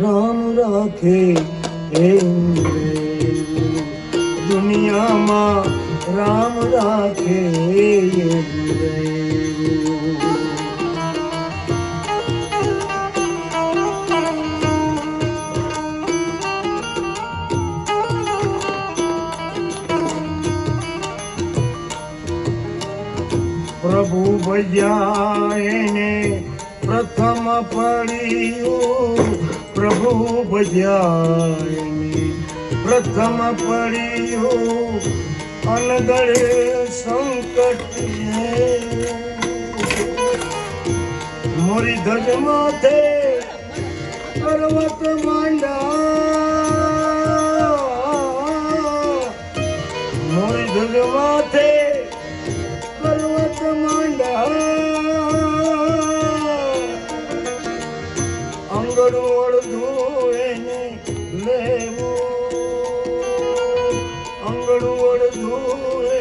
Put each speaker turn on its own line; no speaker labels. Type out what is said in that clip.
રામ રાખે એમ રહેવું. દુનિયામાં રામ રાખે એમ રહેવું. પ્રભુ ભજ્યા એને પ્રથમ પડ્યું. પ્રભુ ભજ્યા એને પ્રથમ પડ્યું. અનગળે સંકટ મોરી ધજ માથે પર્વત માંડા. મોરી ધજ માથે પર્વત માંડા. અંગડું અડધું એને લેવું. અંગડું અડધું